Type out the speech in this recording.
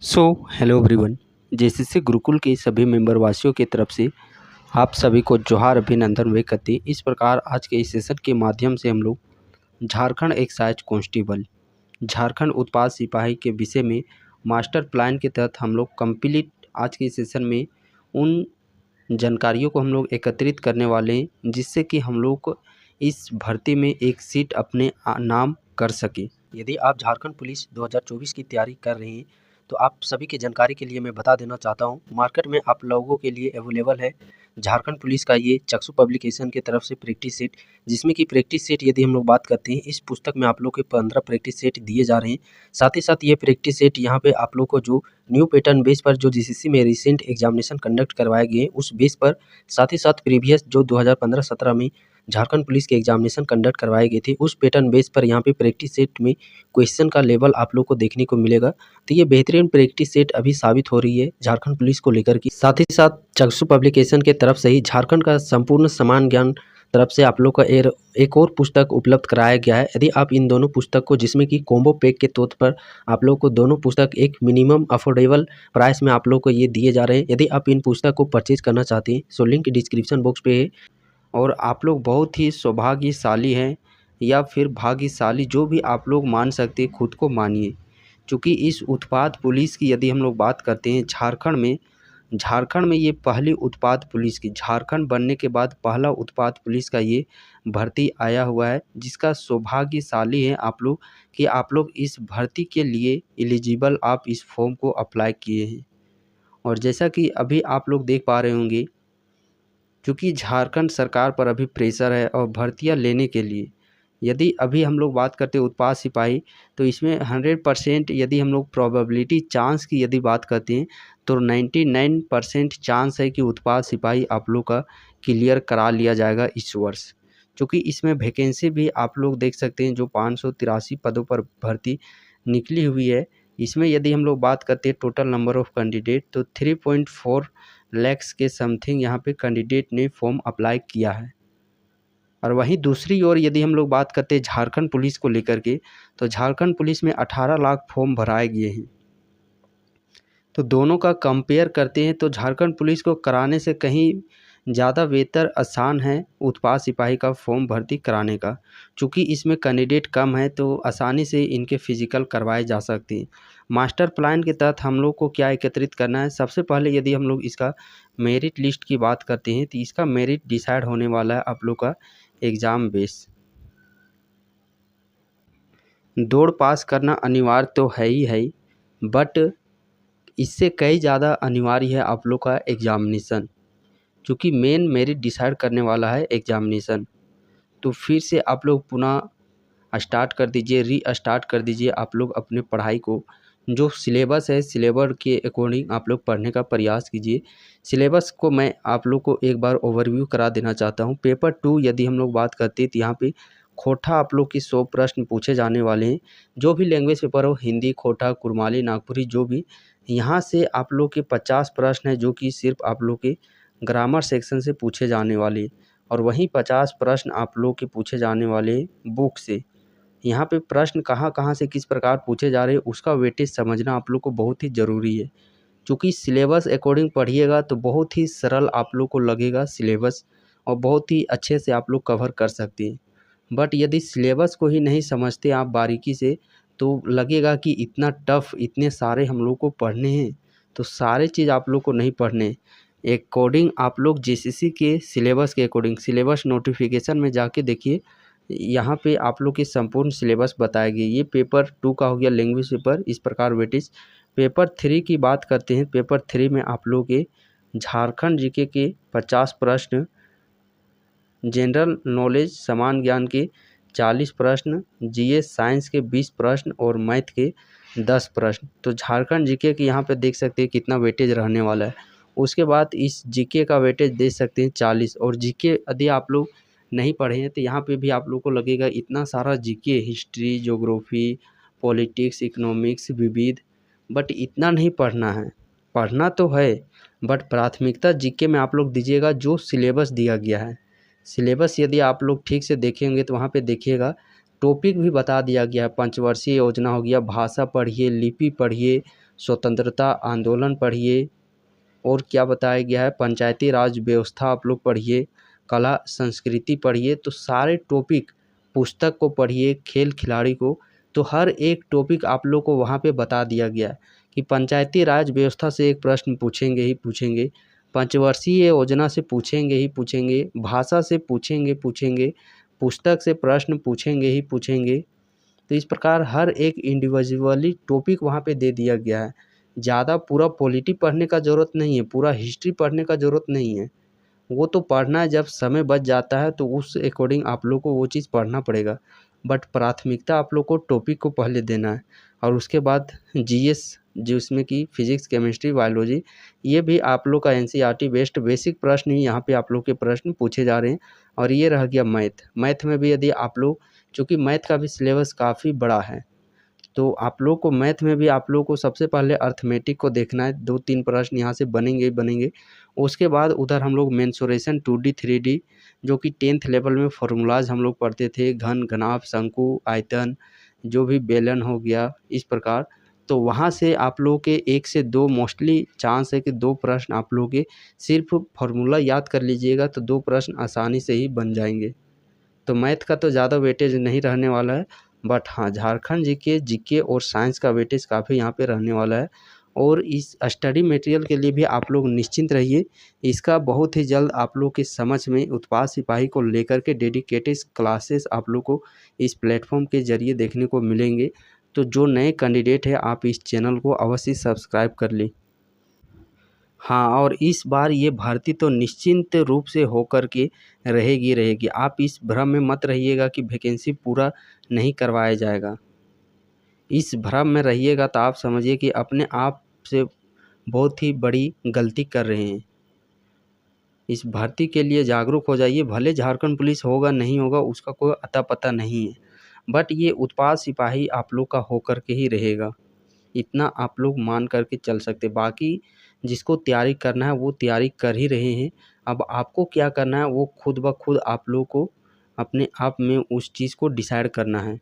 Hello everyone. JCC Gurukul के सभी member वासियों की तरफ से आप सभी को जोहार अभिनंदन वे करते हैं। इस प्रकार आज के इस सेशन के माध्यम से हम लोग झारखंड एक्साइज कांस्टेबल, झारखंड उत्पाद सिपाही के विषय में मास्टर प्लान के तहत हम लोग कंप्लीट आज के इस सेशन में उन जानकारियों को हम लोग एकत्रित करने वाले हैं जिससे कि हम लोग को इस भर्ती में एक सीट अपने नाम कर सके। यदि आप झारखंड पुलिस 2024 की तैयारी कर रहे हैं तो आप सभी की जानकारी के लिए मैं बता देना चाहता हूं, मार्केट में आप लोगों के लिए अवेलेबल है झारखंड पुलिस का ये चक्षु पब्लिकेशन की तरफ से प्रैक्टिस सेट, जिसमें कि प्रैक्टिस सेट यदि हम लोग बात करते हैं, इस पुस्तक में आप लोग के 15 प्रैक्टिस सेट दिए जा रहे हैं। साथ ही साथ ये प्रैक्टिस सेट यहाँ पे आप लोग को जो न्यू पैटर्न बेस पर जो जीसीसी में रिसेंट एग्जामिनेशन कंडक्ट करवाए गए उस बेस पर, साथ ही साथ प्रीवियस जो 2015-17 में झारखंड पुलिस के एग्जामिनेशन कंडक्ट करवाए गए थे उस पैटर्न बेस पर यहाँ पे प्रैक्टिस सेट में क्वेश्चन का लेवल आप लोग को देखने को मिलेगा। तो ये बेहतरीन प्रैक्टिस सेट अभी साबित हो रही है झारखंड पुलिस को लेकर की। साथ ही साथ चक्षु पब्लिकेशन के तरफ से ही झारखंड का संपूर्ण समान ज्ञान तरफ से आप लोग का एक और पुस्तक उपलब्ध कराया गया है। यदि आप इन दोनों पुस्तक को, जिसमें कि कॉम्बो पैक के तौर पर आप लोग को दोनों पुस्तक एक मिनिमम अफोर्डेबल प्राइस में आप लोग को ये दिए जा रहे हैं, यदि आप इन पुस्तक को परचेज करना चाहते हैं सो लिंक डिस्क्रिप्शन बॉक्स पे है। और आप लोग बहुत ही सौभाग्यशाली हैं या फिर भाग्यशाली, जो भी आप लोग मान सकते हैं खुद को मानिए, क्योंकि इस उत्पाद पुलिस की यदि हम लोग बात करते हैं झारखंड में ये पहली उत्पाद पुलिस की, झारखंड बनने के बाद पहला उत्पाद पुलिस का ये भर्ती आया हुआ है, जिसका सौभाग्यशाली है आप लोग कि आप लोग इस भर्ती के लिए एलिजिबल आप इस फॉर्म को अप्लाई किए हैं। और जैसा कि अभी आप लोग देख पा रहे होंगे, क्योंकि झारखंड सरकार पर अभी प्रेशर है और भर्तियां लेने के लिए, यदि अभी हम लोग बात करते हैं उत्पाद सिपाही, तो इसमें 100% यदि हम लोग प्रोबेबिलिटी चांस की यदि बात करते हैं तो 99% चांस है कि उत्पाद सिपाही आप लोग का क्लियर करा लिया जाएगा इस वर्ष। क्योंकि इसमें वैकेंसी भी आप लोग देख सकते हैं, जो 583 पदों पर भर्ती निकली हुई है। इसमें यदि हम लोग बात करते हैं टोटल नंबर ऑफ़ कैंडिडेट, तो 3.4 लैक्स के समथिंग यहाँ पे कैंडिडेट ने फॉर्म अप्लाई किया है। और वहीं दूसरी ओर यदि हम लोग बात करते हैं झारखंड पुलिस को लेकर के, तो झारखंड पुलिस में 18 लाख फॉर्म भराए गए हैं। तो दोनों का कंपेयर करते हैं तो झारखंड पुलिस को कराने से कहीं ज़्यादा बेहतर आसान है उत्पाद सिपाही का फॉर्म भर्ती कराने का, क्योंकि इसमें कैंडिडेट कम है तो आसानी से इनके फिजिकल करवाए जा सकते हैं। मास्टर प्लान के तहत हम लोग को क्या एकत्रित करना है, सबसे पहले यदि हम लोग इसका मेरिट लिस्ट की बात करते हैं तो इसका मेरिट डिसाइड होने वाला है आप लोग का एग्ज़ाम बेस। दौड़ पास करना अनिवार्य तो है ही है, बट इससे कई ज़्यादा अनिवार्य है आप लोग का एग्ज़ामिनेशन, क्योंकि मेन मेरिट डिसाइड करने वाला है एग्ज़ामिनेशन। तो फिर से आप लोग पुनः स्टार्ट कर दीजिए, रीस्टार्ट कर दीजिए आप लोग अपने पढ़ाई को। जो सिलेबस है, सिलेबस के अकॉर्डिंग आप लोग पढ़ने का प्रयास कीजिए। सिलेबस को मैं आप लोग को एक बार ओवरव्यू करा देना चाहता हूँ। पेपर 2 यदि हम लोग बात करते हैं तो यहाँ पे खोटा आप लोग की 100 प्रश्न पूछे जाने वाले हैं। जो भी लैंग्वेज पेपर हो, हिंदी, खोटा, कुरमाली, नागपुरी, जो भी, यहाँ से आप लोग के 50 प्रश्न हैं जो कि सिर्फ आप लोग के ग्रामर सेक्शन से पूछे जाने वाले, और वहीं 50 प्रश्न आप लोग के पूछे जाने वाले बुक से। यहाँ पे प्रश्न कहाँ से किस प्रकार पूछे जा रहे हैं उसका वेटेज समझना आप लोग को बहुत ही ज़रूरी है, क्योंकि सिलेबस अकॉर्डिंग पढ़िएगा तो बहुत ही सरल आप लोग को लगेगा सिलेबस, और बहुत ही अच्छे से आप लोग कवर कर सकते हैं। बट यदि सिलेबस को ही नहीं समझते आप बारीकी से, तो लगेगा कि इतना टफ, इतने सारे हम लोग को पढ़ने हैं, तो सारे चीज़ आप लोग को नहीं पढ़ने। अकॉर्डिंग आप लोग जेसीसी के सिलेबस के अकॉर्डिंग सिलेबस नोटिफिकेशन में जाके देखिए, यहाँ पे आप लोग की संपूर्ण सिलेबस बताया गया। ये पेपर 2 का हो गया लैंग्वेज पेपर, इस प्रकार वेटेज। पेपर 3 की बात करते हैं, पेपर 3 में आप लोग के झारखंड जीके के 50 प्रश्न, जनरल नॉलेज समान ज्ञान के 40 प्रश्न, जीएस साइंस के 20 प्रश्न और मैथ के 10 प्रश्न। तो झारखंड जीके के यहाँ पे देख सकते हैं कितना वेटेज रहने वाला है। उसके बाद इस जीके का वेटेज देख सकते हैं 40, और जीके यदि आप लोग नहीं पढ़े हैं तो यहाँ पे भी आप लोग को लगेगा इतना सारा GK, history, geography, politics, economics, विविध, बट इतना नहीं पढ़ना है। पढ़ना तो है, बट प्राथमिकता जीके में आप लोग दीजिएगा जो सिलेबस दिया गया है। सिलेबस यदि आप लोग ठीक से देखेंगे तो वहाँ पे देखिएगा टॉपिक भी बता दिया गया है। पंचवर्षीय योजना हो गया, भाषा पढ़िए, लिपि पढ़िए, स्वतंत्रता आंदोलन पढ़िए, और क्या बताया गया है, पंचायती राज व्यवस्था आप लोग पढ़िए, कला संस्कृति पढ़िए। तो सारे टॉपिक, पुस्तक को पढ़िए, खेल खिलाड़ी को, तो हर एक टॉपिक आप लोग को वहाँ पे बता दिया गया है कि पंचायती राज व्यवस्था से एक प्रश्न पूछेंगे ही पूछेंगे, पंचवर्षीय योजना से पूछेंगे ही पूछेंगे, भाषा से पूछेंगे, पुस्तक से प्रश्न पूछेंगे ही पूछेंगे। तो इस प्रकार हर एक इंडिविजुअली टॉपिक वहाँ पे दे दिया गया है। ज़्यादा पूरा पॉलिटी पढ़ने का ज़रूरत नहीं है, पूरा हिस्ट्री पढ़ने का ज़रूरत नहीं है। वो तो पढ़ना है, जब समय बच जाता है तो उस अकॉर्डिंग आप लोग को वो चीज़ पढ़ना पड़ेगा। बट प्राथमिकता आप लोग को टॉपिक को पहले देना है, और उसके बाद जीएस, जिसमें कि फिजिक्स, केमिस्ट्री, बायोलॉजी, ये भी आप लोग का एनसीईआरटी बेस्ड बेसिक प्रश्न ही यहाँ पे आप लोग के प्रश्न पूछे जा रहे हैं। और ये रह गया मैथ में भी यदि आप लोग, चूँकि मैथ का भी सिलेबस काफ़ी बड़ा है, तो आप लोग को मैथ में भी आप लोग को सबसे पहले अर्थमेटिक को देखना है। 2-3 प्रश्न यहाँ से बनेंगे ही बनेंगे। उसके बाद उधर हम लोग मेंसुरेशन 2D 3D, जो कि 10th लेवल में फार्मूलाज हम लोग पढ़ते थे, घन, घनाभ, शंकु, आयतन, जो भी बेलन हो गया, इस प्रकार। तो वहाँ से आप लोग के 1 से 2 मोस्टली चांस है कि 2 प्रश्न आप लोग के सिर्फ फार्मूला याद कर लीजिएगा, तो 2 प्रश्न आसानी से ही बन जाएंगे। तो मैथ का तो ज़्यादा वेटेज नहीं रहने वाला है, बट हाँ, झारखंड जीके और साइंस का वेटेज काफ़ी यहाँ पे रहने वाला है। और इस स्टडी मटेरियल के लिए भी आप लोग निश्चिंत रहिए, इसका बहुत ही जल्द आप लोग के समझ में उत्पाद सिपाही को लेकर के डेडिकेटेड क्लासेस आप लोग को इस प्लेटफॉर्म के ज़रिए देखने को मिलेंगे। तो जो नए कैंडिडेट है, आप इस चैनल को अवश्य सब्सक्राइब कर लें। हाँ, और इस बार ये भर्ती तो निश्चिंत रूप से होकर के रहेगी। आप इस भ्रम में मत रहिएगा कि वैकेंसी पूरा नहीं करवाया जाएगा। इस भ्रम में रहिएगा तो आप समझिए कि अपने आप से बहुत ही बड़ी गलती कर रहे हैं। इस भर्ती के लिए जागरूक हो जाइए। भले झारखंड पुलिस होगा नहीं होगा उसका कोई अता पता नहीं है, बट ये उत्पाद सिपाही आप लोग का होकर के ही रहेगा। इतना आप लोग मान करके चल सकते। बाकी जिसको तैयारी करना है वो तैयारी कर ही रहे हैं। अब आपको क्या करना है वो खुद ब खुद आप लोग को अपने आप में उस चीज़ को डिसाइड करना है।